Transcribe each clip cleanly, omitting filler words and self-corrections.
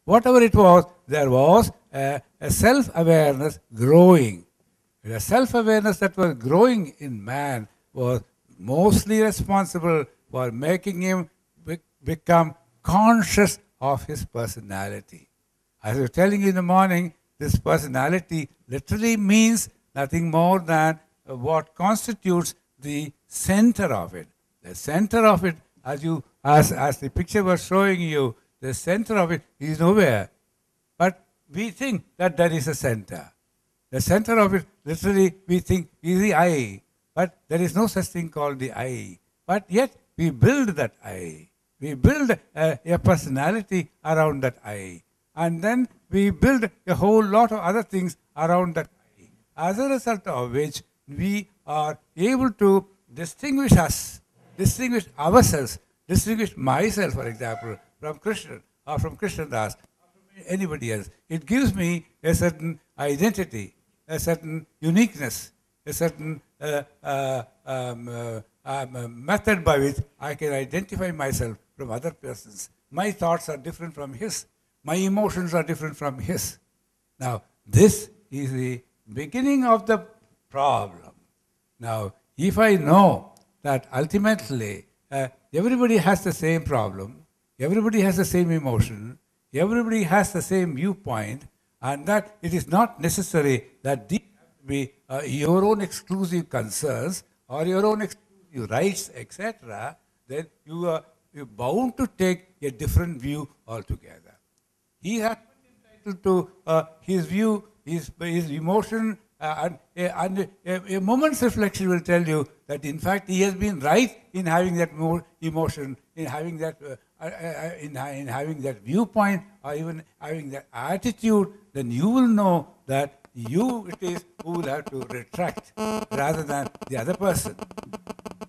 whatever it was, there was a self-awareness growing. The self-awareness that was growing in man was mostly responsible for making him become conscious of his personality. As I was telling you in the morning, this personality literally means nothing more than what constitutes the center of it. The center of it, as the picture was showing you, the center of it is nowhere. But we think that there is a center. The center of it, literally, we think is the I. But there is no such thing called the I. But yet, we build that I. We build a personality around that I. And then we build a whole lot of other things around that I. As a result of which, we are able to distinguish ourselves, distinguish myself, for example, from Krishna or from Krishnadas, or from anybody else. It gives me a certain identity, a certain uniqueness, a certain method by which I can identify myself from other persons. My thoughts are different from his. My emotions are different from his. Now, this is the beginning of the problem. Now, if I know that ultimately everybody has the same problem, everybody has the same emotion, everybody has the same viewpoint, and that it is not necessary that these have to be your own exclusive concerns or your own exclusive rights, etc., then you're bound to take a different view altogether. He has entitled to his view, his emotion, and a moment's reflection will tell you that in fact he has been right in having that emotion, in having that in having that viewpoint, or even having that attitude. Then you will know that you it is who will have to retract rather than the other person.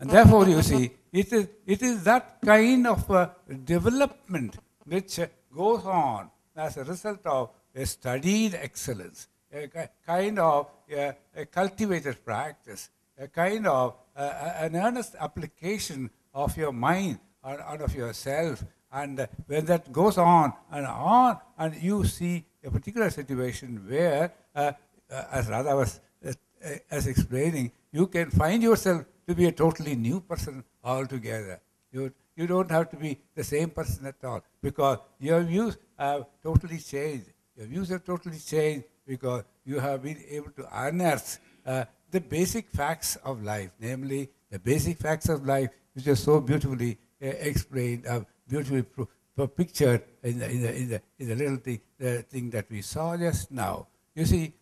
And therefore, you see, it is that kind of development which goes on as a result of a studied excellence, a kind of a cultivated practice, a kind of an earnest application of your mind and of yourself. And when that goes on, and you see a particular situation where, as Radha was as explaining, you can find yourself to be a totally new person altogether. You don't have to be the same person at all, because your views have totally changed. Your views have totally changed because you have been able to unearth the basic facts of life, namely the basic facts of life, which are so beautifully explained, beautifully pictured in the little thing that we saw just now. You see,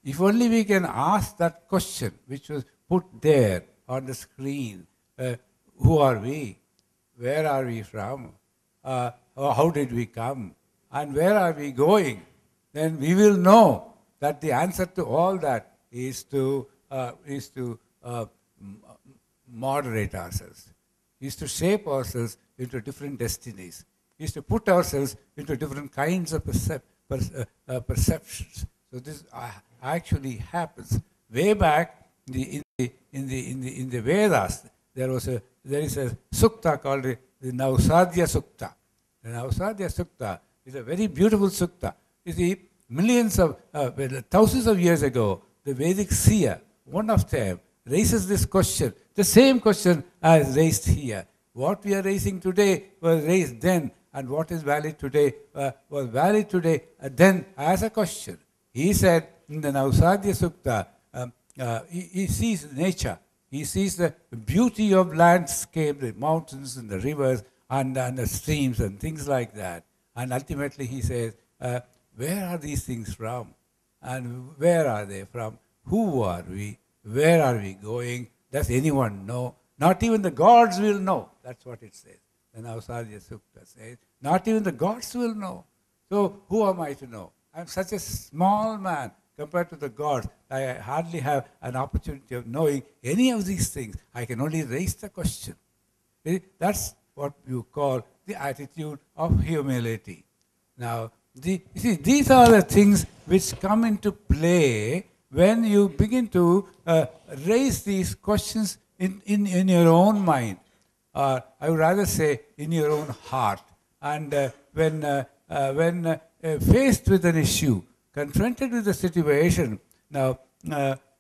if only we can ask that question, which was put there on the screen, who are we? Where are we from? How did we come? And where are we going? Then we will know that the answer to all that is to moderate ourselves, is to shape ourselves into different destinies, is to put ourselves into different kinds of perceptions. So this actually happens. Way back in the Vedas, there is a sukta called the Nausadhya Sukta. The Nausadhya Sukta is a very beautiful sukta. You see, thousands of years ago, the Vedic seer, one of them, raises this question, the same question as raised here. What we are raising today was raised then, and what is valid today was valid today then as a question. He said in the Nausadhya Sukta, he sees nature, he sees the beauty of landscape, the mountains and the rivers and the streams and things like that. And ultimately he says, where are these things from? And where are they from? Who are we? Where are we going? Does anyone know? Not even the gods will know. That's what it says. The Nausadhya Sukta says, not even the gods will know. So who am I to know? I'm such a small man compared to the gods. I hardly have an opportunity of knowing any of these things. I can only raise the question. That's what you call the attitude of humility. Now, you see, these are the things which come into play when you begin to raise these questions in your own mind, or I would rather say in your own heart. And when faced with an issue, confronted with a situation, now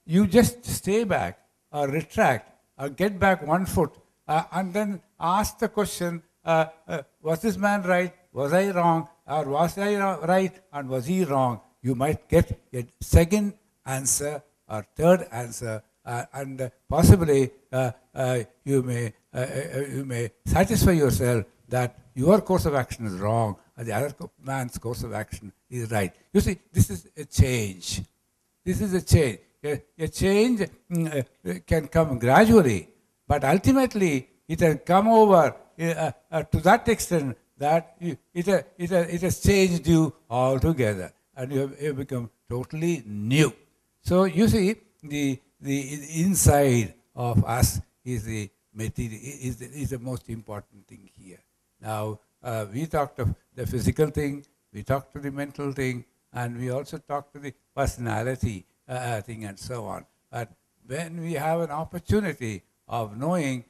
you just stay back or retract or get back 1 foot and then ask the question, was this man right? Was I wrong? Or was I right and was he wrong? You might get a second answer or third answer, and possibly you may satisfy yourself that your course of action is wrong and the other man's course of action is right. You see, this is a change. This is a change. A change can come gradually, but ultimately it has come over to that extent that it has changed you altogether, and you have become totally new. So you see, the inside of us is the material, is the most important thing here. Now we talked of the physical thing, we talked to the mental thing, and we also talked to the personality thing and so on. But when we have an opportunity of knowing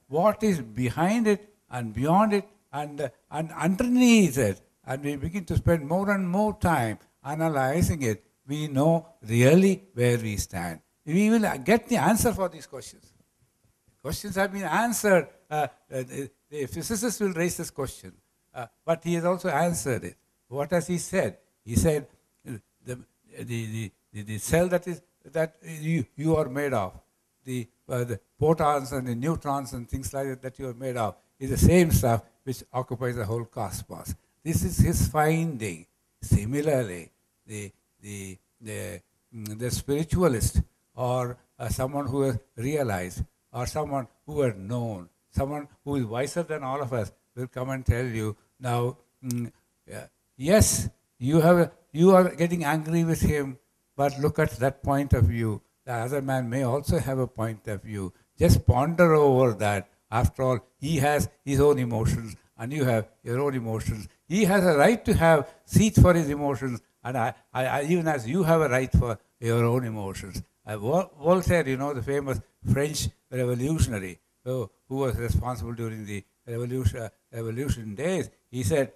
what is behind it and beyond it and underneath it, and we begin to spend more and more time analyzing it, we know really where we stand. We will get the answer for these questions. Questions have been answered. The physicist will raise this question, but he has also answered it. What has he said? He said the cell that you are made of, the protons and the neutrons and things like that you are made of, is the same stuff which occupies the whole cosmos. This is his finding. Similarly, the spiritualist or someone who has realized or someone who has known, someone who is wiser than all of us will come and tell you, now, yes, you are getting angry with him, but look at that point of view. The other man may also have a point of view. Just ponder over that. After all, he has his own emotions and you have your own emotions. He has a right to have seats for his emotions, and I even as you have a right for your own emotions. Voltaire, the famous French revolutionary who was responsible during the revolution days, he said,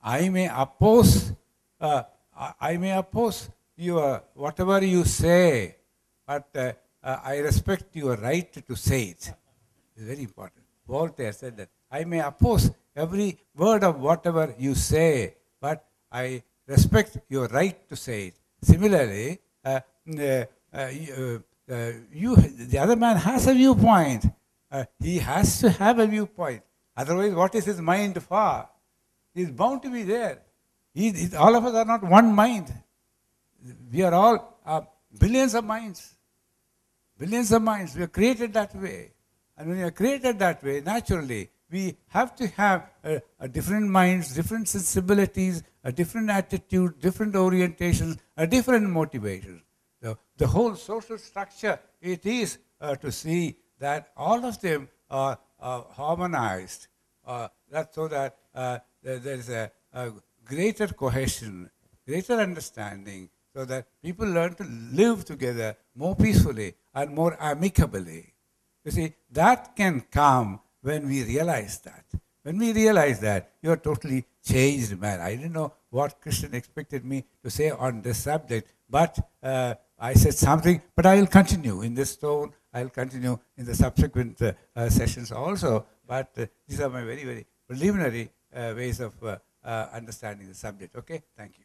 I may oppose your whatever you say, but I respect your right to say it. It's very important. Voltaire said that. I may oppose every word of whatever you say, but I respect your right to say it. Similarly, the other man has a viewpoint. He has to have a viewpoint. Otherwise, what is his mind for? He is bound to be there. All of us are not one mind. We are all billions of minds. Billions of minds. We are created that way. And when we are created that way, naturally, we have to have different minds, different sensibilities, a different attitude, different orientations, a different motivations. So the whole social structure, it is to see that all of them are harmonized, so that there is a greater cohesion, greater understanding, so that people learn to live together more peacefully and more amicably. You see, that can come when we realize that. When we realize that, you are totally changed man. I didn't know what Christian expected me to say on this subject, but I said something, but I will continue in this tone. I will continue in the subsequent sessions also, but these are my very, very preliminary ways of understanding the subject. Okay? Thank you.